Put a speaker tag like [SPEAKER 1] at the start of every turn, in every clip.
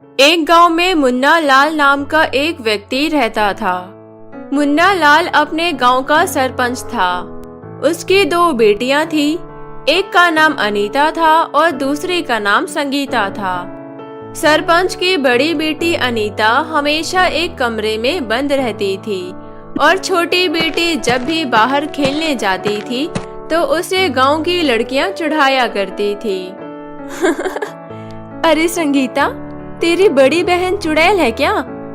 [SPEAKER 1] एक गांव में मुन्ना लाल नाम का एक व्यक्ति रहता था। मुन्ना लाल अपने गांव का सरपंच था। उसकी दो बेटियां थी। एक का नाम अनीता था और दूसरी का नाम संगीता था। सरपंच की बड़ी बेटी अनीता हमेशा एक कमरे में बंद रहती थी और छोटी बेटी जब भी बाहर खेलने जाती थी तो उसे गांव की लड़कियां चिढ़ाया करती थी। अरे संगीता, तेरी बड़ी बहन चुड़ैल है क्या,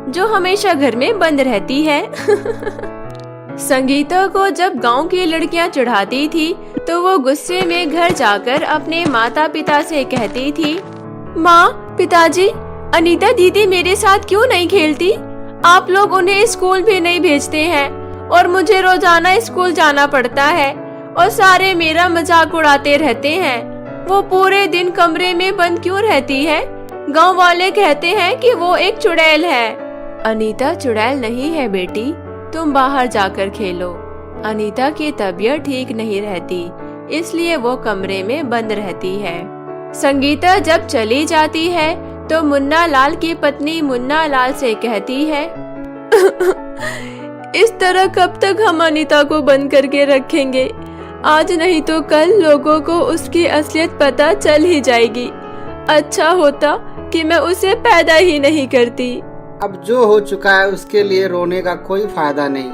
[SPEAKER 1] जो हमेशा घर में बंद रहती है? संगीता को जब गांव की लड़कियां चिढ़ाती थी तो वो गुस्से में घर जाकर अपने माता पिता से कहती थी, माँ, पिताजी, अनीता दीदी मेरे साथ क्यों नहीं खेलती? आप लोग उन्हें स्कूल भी नहीं भेजते हैं और मुझे रोजाना स्कूल जाना पड़ता है और सारे मेरा मजाक उड़ाते रहते हैं। वो पूरे दिन कमरे में बंद क्यों रहती है? गांव वाले कहते हैं कि वो एक चुड़ैल है। अनीता चुड़ैल नहीं है बेटी, तुम बाहर जाकर खेलो। अनीता की तबीयत ठीक नहीं रहती, इसलिए वो कमरे में बंद रहती है। संगीता जब चली जाती है तो मुन्ना लाल की पत्नी मुन्ना लाल से कहती है, इस तरह कब तक हम अनीता को बंद करके रखेंगे? आज नहीं तो कल लोगों को उसकी असलियत पता चल ही जाएगी। अच्छा होता कि मैं उसे पैदा ही नहीं करती।
[SPEAKER 2] अब जो हो चुका है उसके लिए रोने का कोई फायदा नहीं।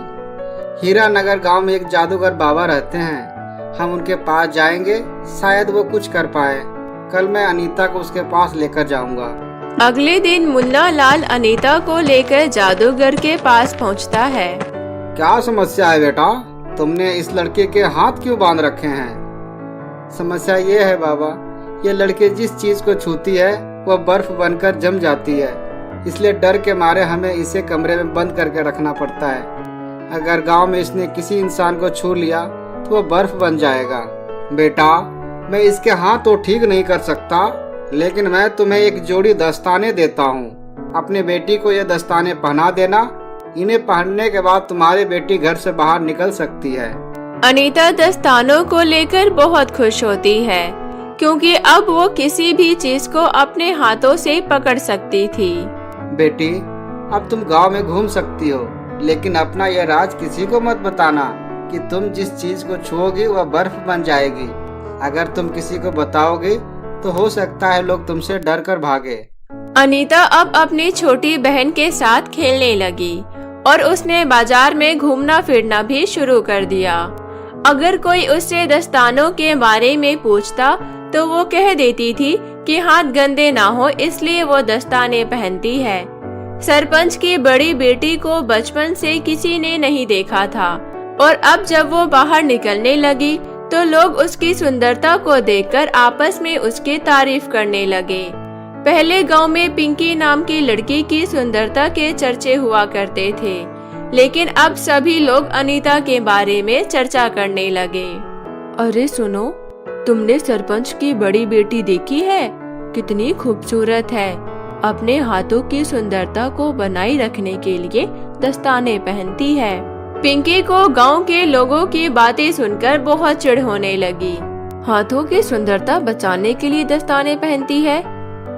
[SPEAKER 2] हीरा नगर गांव में एक जादूगर बाबा रहते हैं, हम उनके पास जाएंगे, शायद वो कुछ कर पाए। कल मैं अनीता को उसके पास लेकर जाऊंगा।
[SPEAKER 1] अगले दिन मुन्ना लाल अनीता को लेकर जादूगर के पास पहुंचता है।
[SPEAKER 2] क्या समस्या है बेटा? तुमने इस लड़के के हाथ क्यों बांध रखे हैं? समस्या ये है बाबा, ये लड़की जिस चीज को छूती है वह बर्फ बनकर जम जाती है, इसलिए डर के मारे हमें इसे कमरे में बंद करके रखना पड़ता है। अगर गांव में इसने किसी इंसान को छू लिया तो वह बर्फ बन जाएगा। बेटा, मैं इसके हाथ तो ठीक नहीं कर सकता, लेकिन मैं तुम्हें एक जोड़ी दस्ताने देता हूँ। अपने बेटी को ये दस्ताने पहना देना। इन्हें पहनने के बाद तुम्हारी बेटी घर से बाहर निकल सकती है।
[SPEAKER 1] अनीता दस्तानों को लेकर बहुत खुश होती है, क्योंकि अब वो किसी भी चीज को अपने हाथों से पकड़ सकती थी।
[SPEAKER 2] बेटी, अब तुम गांव में घूम सकती हो, लेकिन अपना यह राज किसी को मत बताना कि तुम जिस चीज को छुओगी वह बर्फ बन जाएगी। अगर तुम किसी को बताओगे तो हो सकता है लोग तुमसे डर कर भागे।
[SPEAKER 1] अनीता अब अपनी छोटी बहन के साथ खेलने लगी और उसने बाजार में घूमना फिरना भी शुरू कर दिया। अगर कोई उससे दस्तानों के बारे में पूछता तो वो कह देती थी कि हाथ गंदे ना हो, इसलिए वो दस्ताने पहनती है। सरपंच की बड़ी बेटी को बचपन से किसी ने नहीं देखा था और अब जब वो बाहर निकलने लगी तो लोग उसकी सुंदरता को देखकर आपस में उसकी तारीफ करने लगे। पहले गांव में पिंकी नाम की लड़की की सुंदरता के चर्चे हुआ करते थे, लेकिन अब सभी लोग अनीता के बारे में चर्चा करने लगे। अरे सुनो, तुमने सरपंच की बड़ी बेटी देखी है? कितनी खूबसूरत है। अपने हाथों की सुंदरता को बनाए रखने के लिए दस्ताने पहनती है। पिंकी को गांव के लोगों की बातें सुनकर बहुत चिढ़ होने लगी। हाथों की सुंदरता बचाने के लिए दस्ताने पहनती है?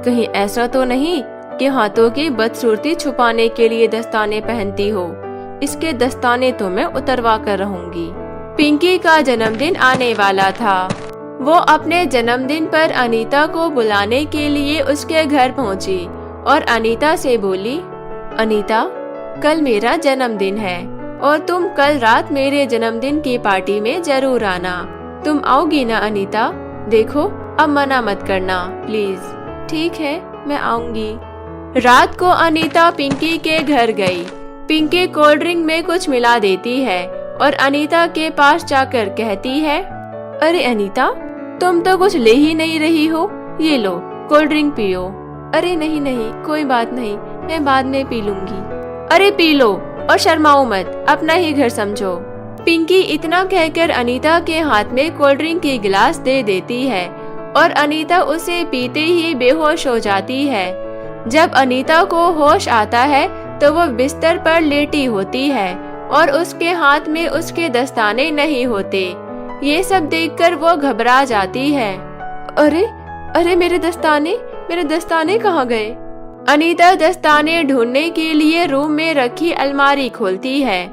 [SPEAKER 1] कहीं ऐसा तो नहीं कि हाथों की बदसूरती छुपाने के लिए दस्ताने पहनती हो? इसके दस्ताने तो मैं उतरवा कर रहूंगी। पिंकी का जन्मदिन आने वाला था। वो अपने जन्मदिन पर अनीता को बुलाने के लिए उसके घर पहुंची और अनीता से बोली, अनीता, कल मेरा जन्मदिन है और तुम कल रात मेरे जन्मदिन की पार्टी में जरूर आना। तुम आओगी ना अनीता? देखो, अब मना मत करना प्लीज। ठीक है, मैं आऊंगी। रात को अनीता पिंकी के घर गई। पिंकी कोल्ड ड्रिंक में कुछ मिला देती है और अनीता के पास जाकर कहती है, अरे अनीता, तुम तो कुछ ले ही नहीं रही हो, ये लो कोल्ड ड्रिंक पियो। अरे नहीं नहीं, कोई बात नहीं, मैं बाद में पी लूंगी। अरे पी लो और शर्माओ मत, अपना ही घर समझो। पिंकी इतना कहकर अनीता के हाथ में कोल्ड ड्रिंक की गिलास दे देती है और अनीता उसे पीते ही बेहोश हो जाती है। जब अनीता को होश आता है तो वो बिस्तर पर लेटी होती है और उसके हाथ में उसके दस्ताने नहीं होते। ये सब देखकर वो घबरा जाती है। अरे अरे, मेरे दस्ताने कहाँ गए? अनीता दस्ताने ढूंढने के लिए रूम में रखी अलमारी खोलती है।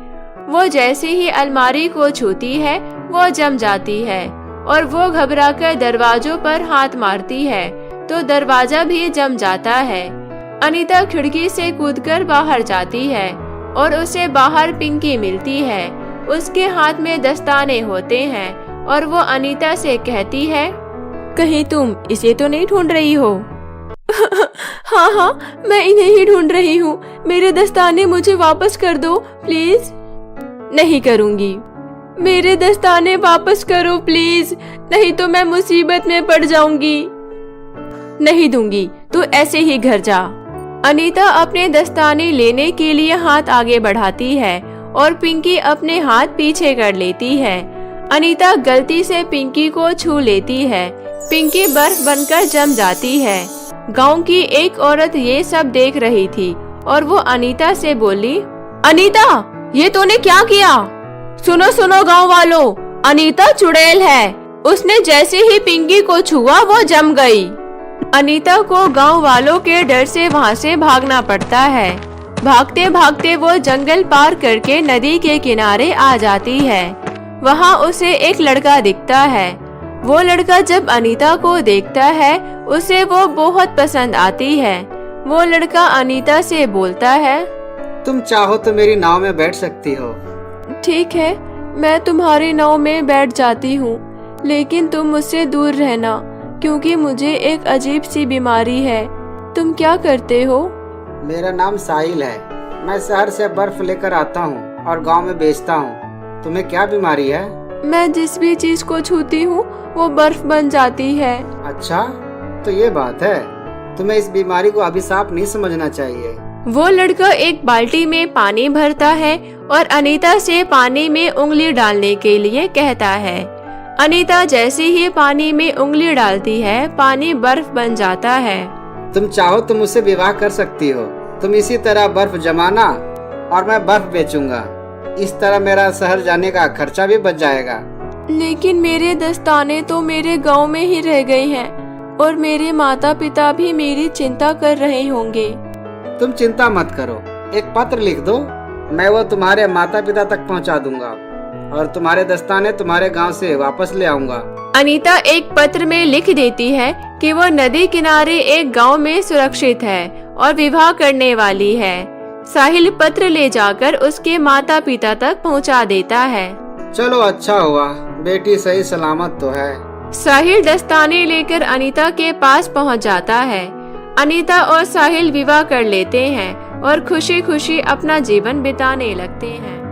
[SPEAKER 1] वो जैसे ही अलमारी को छूती है वो जम जाती है और वो घबराकर दरवाजों पर हाथ मारती है तो दरवाजा भी जम जाता है। अनीता खिड़की से कूदकर बाहर जाती है और उसे बाहर पिंकी मिलती है। उसके हाथ में दस्ताने होते हैं और वो अनीता से कहती है, कहीं तुम इसे तो नहीं ढूंढ रही हो? हाँ, मैं इन्हें ही ढूंढ रही हूँ। मेरे दस्ताने मुझे वापस कर दो प्लीज। नहीं करूँगी। मेरे दस्ताने वापस करो प्लीज, नहीं तो मैं मुसीबत में पड़ जाऊंगी। नहीं दूंगी, तू ऐसे ही घर जा। अनीता अपने दस्ताने लेने के लिए हाथ आगे बढ़ाती है और पिंकी अपने हाथ पीछे कर लेती है। अनीता गलती से पिंकी को छू लेती है। पिंकी बर्फ बनकर जम जाती है। गांव की एक औरत ये सब देख रही थी और वो अनीता से बोली, अनीता, ये तूने क्या किया? सुनो सुनो गांव वालों, अनीता चुड़ैल है। उसने जैसे ही पिंकी को छुआ वो जम गई। अनीता को गांव वालों के डर से वहाँ से भागना पड़ता है। भागते भागते वो जंगल पार करके नदी के किनारे आ जाती है। वहाँ उसे एक लड़का दिखता है। वो लड़का जब अनीता को देखता है उसे वो बहुत पसंद आती है। वो लड़का अनीता से बोलता है,
[SPEAKER 2] तुम चाहो तो मेरी नाव में बैठ सकती हो।
[SPEAKER 1] ठीक है, मैं तुम्हारी नाव में बैठ जाती हूँ, लेकिन तुम मुझसे दूर रहना क्योंकि मुझे एक अजीब सी बीमारी है। तुम क्या करते हो?
[SPEAKER 2] मेरा नाम साहिल है। मैं शहर से बर्फ लेकर आता हूँ और गांव में बेचता हूँ। तुम्हें क्या बीमारी है?
[SPEAKER 1] मैं जिस भी चीज को छूती हूँ वो बर्फ बन जाती है।
[SPEAKER 2] अच्छा, तो ये बात है। तुम्हें इस बीमारी को अभिशाप नहीं समझना चाहिए।
[SPEAKER 1] वो लड़का एक बाल्टी में पानी भरता है और अनीता से पानी में उंगली डालने के लिए कहता है। अनीता जैसे ही पानी में उंगली डालती है पानी बर्फ बन जाता है।
[SPEAKER 2] तुम चाहो तो मुझसे विवाह कर सकती हो। तुम इसी तरह बर्फ जमाना और मैं बर्फ बेचूंगा। इस तरह मेरा शहर जाने का खर्चा भी बच जाएगा।
[SPEAKER 1] लेकिन मेरे दस्ताने तो मेरे गांव में ही रह गए हैं और मेरे माता पिता भी मेरी चिंता कर रहे होंगे।
[SPEAKER 2] तुम चिंता मत करो, एक पत्र लिख दो, मैं वो तुम्हारे माता पिता तक पहुंचा दूंगा और तुम्हारे दस्ताने तुम्हारे गांव से वापस ले आऊंगा।
[SPEAKER 1] अनीता एक पत्र में लिख देती है कि वो नदी किनारे एक गांव में सुरक्षित है और विवाह करने वाली है। साहिल पत्र ले जाकर उसके माता पिता तक पहुंचा देता है।
[SPEAKER 2] चलो अच्छा हुआ, बेटी सही सलामत तो है।
[SPEAKER 1] साहिल दस्ताने लेकर अनीता के पास पहुंच जाता है। अनीता और साहिल विवाह कर लेते हैं और खुशी खुशी अपना जीवन बिताने लगते हैं।